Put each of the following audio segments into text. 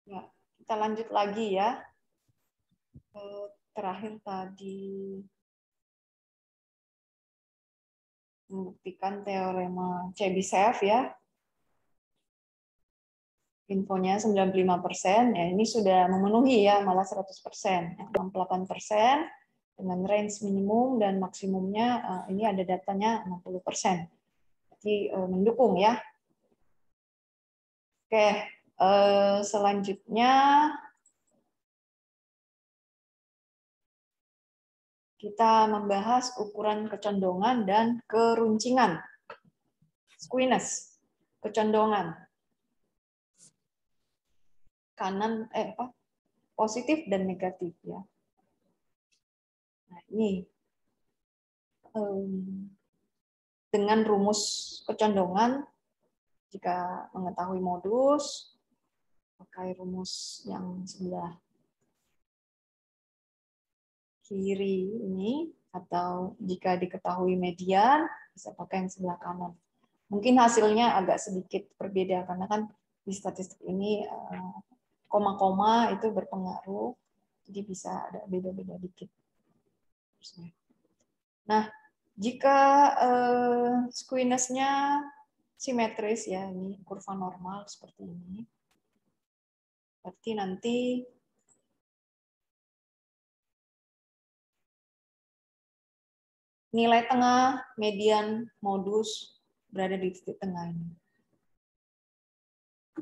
Ya, kita lanjut lagi ya. Terakhir tadi membuktikan teorema Chebyshev ya. Infonya 95%, ya ini sudah memenuhi ya, malah 100%. 68% dengan range minimum dan maksimumnya ini ada datanya 60%. Jadi mendukung ya. Oke, selanjutnya kita membahas ukuran kecondongan dan keruncingan. Squeeze, kecondongan. Kanan positif dan negatif ya. Nah, ini dengan rumus kecondongan, jika mengetahui modus, pakai rumus yang sebelah kiri ini, atau jika diketahui median, bisa pakai yang sebelah kanan. Mungkin hasilnya agak sedikit berbeda, karena kan di statistik ini koma-koma itu berpengaruh, jadi bisa ada beda-beda dikit. Nah, jika squeeze-nya simetris ya, ini kurva normal seperti ini, berarti nanti nilai tengah, median, modus berada di titik tengah ini.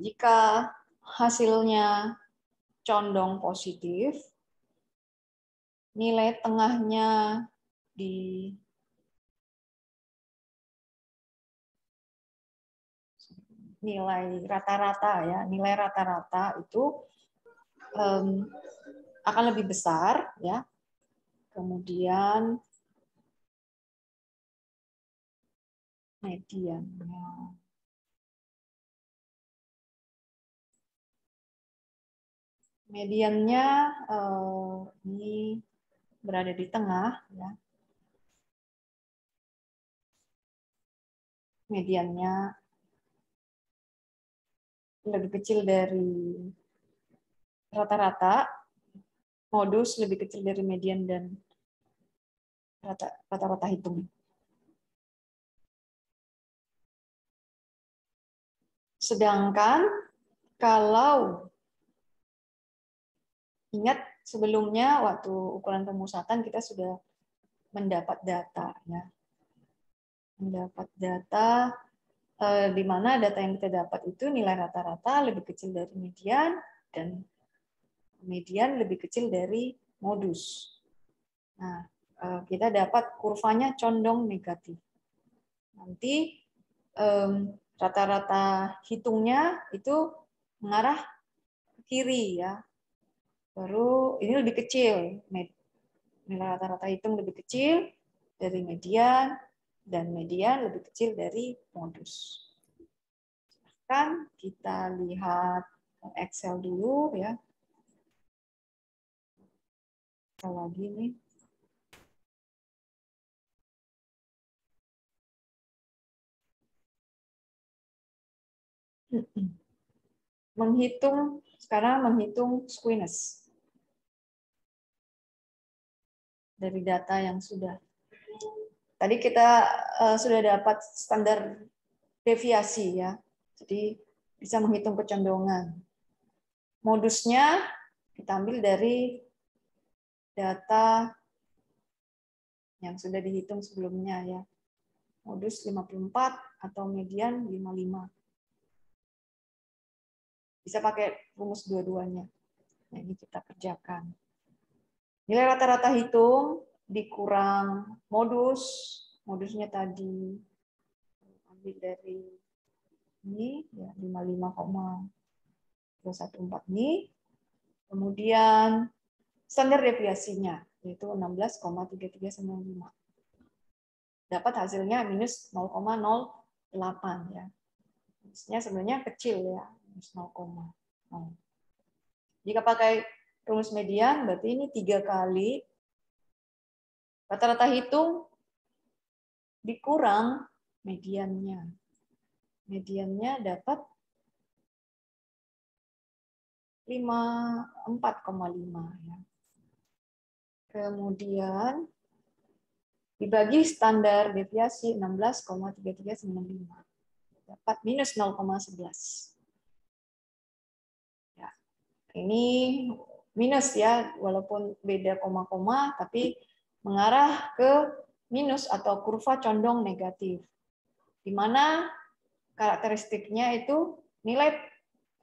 Jika hasilnya condong positif, nilai tengahnya di nilai rata-rata ya, nilai rata-rata itu akan lebih besar ya. Kemudian mediannya. Mediannya ini berada di tengah ya. Mediannya lebih kecil dari rata-rata, modus lebih kecil dari median dan rata-rata hitung. Sedangkan kalau ingat sebelumnya waktu ukuran pemusatan kita sudah mendapat data ya. Mendapat data di mana data yang kita dapat itu nilai rata-rata lebih kecil dari median dan median lebih kecil dari modus. Nah, kita dapat kurvanya condong negatif. Nanti rata-rata hitungnya itu mengarah ke kiri ya. Baru ini lebih kecil, nilai rata-rata hitung lebih kecil dari median dan median lebih kecil dari modus. Kan kita lihat Excel dulu ya. Kita lagi nih. Sekarang menghitung squeeze dari data yang sudah. Tadi kita sudah dapat standar deviasi ya. Jadi bisa menghitung kecondongan. Modusnya kita ambil dari data yang sudah dihitung sebelumnya ya. Modus 54 atau median 55. Bisa pakai rumus dua-duanya. Nah, ini kita kerjakan. Nilai rata-rata hitung dikurang modus. Modusnya tadi ambil dari ini ya 55,214 ini. Kemudian standar deviasinya yaitu 16,3395. Dapat hasilnya minus 0,08 ya. Minusnya sebenarnya kecil ya, minus 0,0. Jika pakai rumus median berarti ini 3 kali rata-rata hitung dikurang mediannya. Mediannya dapat 54,5 ya. Kemudian dibagi standar deviasi 16,3395. Dapat minus 0,11. Ya. Ini minus ya, walaupun beda koma-koma, tapi mengarah ke minus atau kurva condong negatif. Di mana karakteristiknya itu nilai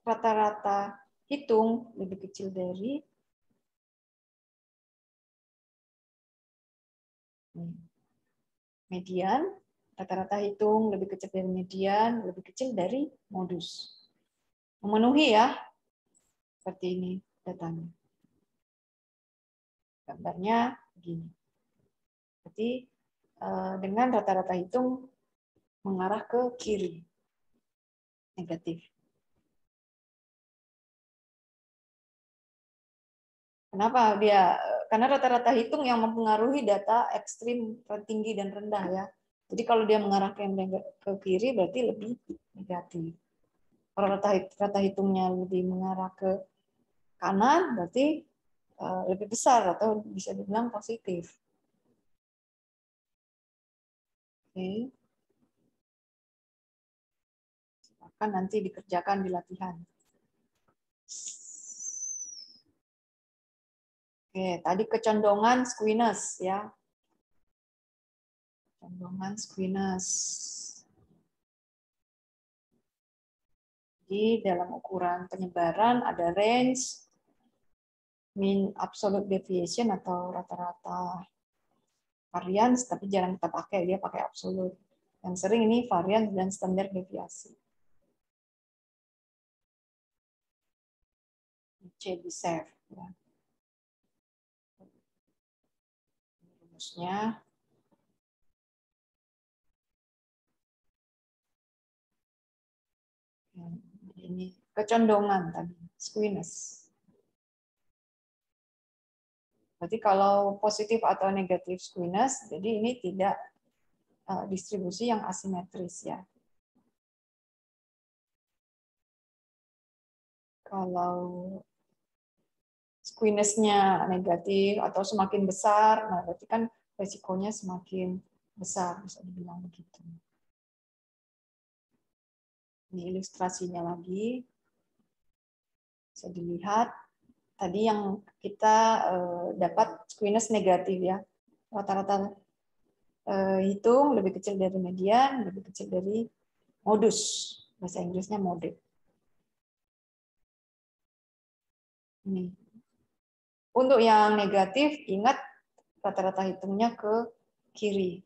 rata-rata hitung lebih kecil dari median, rata-rata hitung lebih kecil dari median, lebih kecil dari modus. Memenuhi ya, seperti ini datanya. Gambarnya begini. Jadi dengan rata-rata hitung mengarah ke kiri, negatif. Kenapa dia? Karena rata-rata hitung yang mempengaruhi data ekstrim, tinggi dan rendah ya. Jadi kalau dia mengarah ke kiri berarti lebih negatif. Kalau rata hitungnya lebih mengarah ke kanan berarti lebih besar atau bisa dibilang positif. Oke. Akan nanti dikerjakan di latihan. Oke, tadi kecondongan squiness ya. Kecondongan squiness. Jadi dalam ukuran penyebaran ada range, mean absolute deviation atau rata-rata variance, tapi jarang kita pakai, dia pakai absolute. Yang sering ini variance dan standar deviasi. C di save. Ya. Rumusnya. Ini kecondongan tadi, squiness. Berarti kalau positif atau negatif squiness, jadi ini tidak distribusi yang asimetris ya. Kalau squiness-nya negatif atau semakin besar, nah berarti kan resikonya semakin besar, bisa dibilang begitu. Ini ilustrasinya lagi. Bisa dilihat tadi yang kita dapat squiness negatif ya. Rata-rata hitung lebih kecil dari median, lebih kecil dari modus. Bahasa Inggrisnya mode. Ini. Untuk yang negatif, ingat rata-rata hitungnya ke kiri.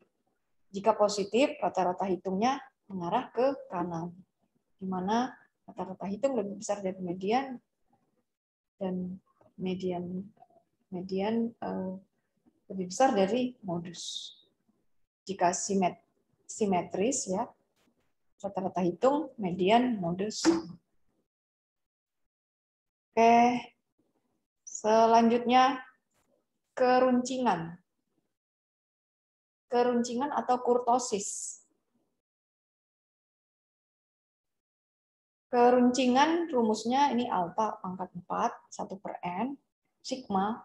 Jika positif, rata-rata hitungnya mengarah ke kanan. Di mana rata-rata hitung lebih besar dari median dan median lebih besar dari modus. Jika simetris ya, rata-rata hitung, median, modus. Oke, selanjutnya keruncingan. Keruncingan atau kurtosis. Keruncingan rumusnya ini alfa pangkat 4, 1/n, sigma,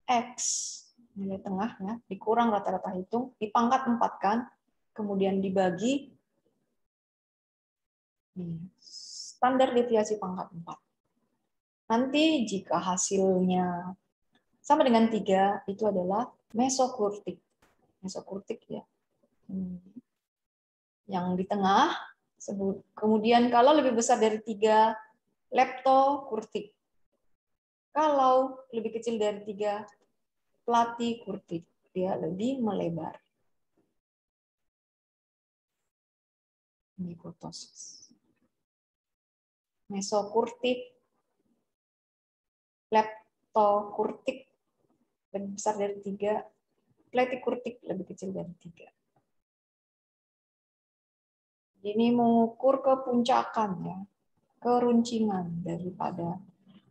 x, nilai tengah ya, dikurang rata-rata hitung, dipangkat 4 kan, kemudian dibagi standar deviasi pangkat 4. Nanti jika hasilnya sama dengan 3, itu adalah mesokurtik. Mesokurtik ya. Yang di tengah, kemudian kalau lebih besar dari 3, leptokurtik. Kalau lebih kecil dari 3, platikurtik. Dia lebih melebar. Ini kurtosis. Mesokurtik, leptokurtik lebih besar dari 3, platikurtik lebih kecil dari 3. Ini mengukur kepuncakan ya, keruncingan daripada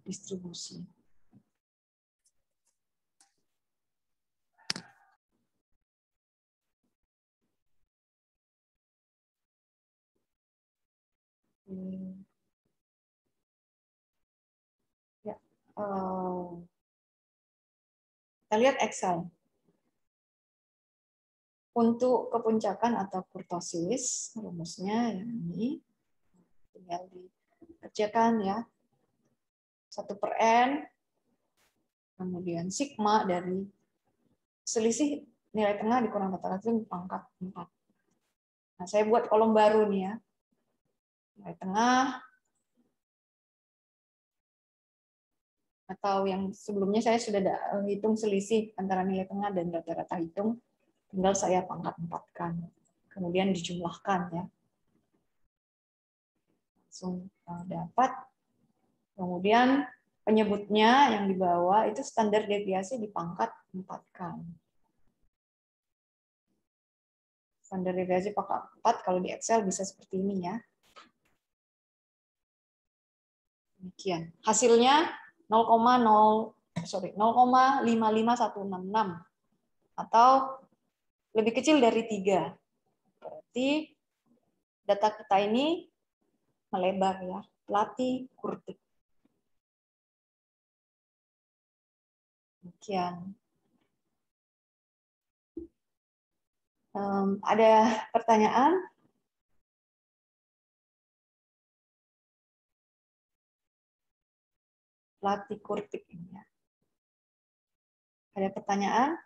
distribusi. kita lihat Excel. Untuk kepuncakan atau kurtosis, rumusnya yang ini tinggal dikerjakan ya. 1/n, kemudian sigma dari selisih nilai tengah dikurang rata-rata pangkat 4. Nah, saya buat kolom baru nih ya. Nilai tengah, atau yang sebelumnya saya sudah hitung selisih antara nilai tengah dan rata-rata hitung, tinggal saya pangkat 4-kan. Kemudian dijumlahkan ya. Langsung dapat. Kemudian penyebutnya yang di bawah itu standar deviasi dipangkat 4-kan. Standar deviasi pangkat 4 kalau di Excel bisa seperti ini ya. Demikian. Hasilnya 0,55166 atau lebih kecil dari 3. Berarti data kita ini melebar ya. Platy-Kurtic. Demikian. Ada pertanyaan? Platy-Kurtic ini ya. Ada pertanyaan?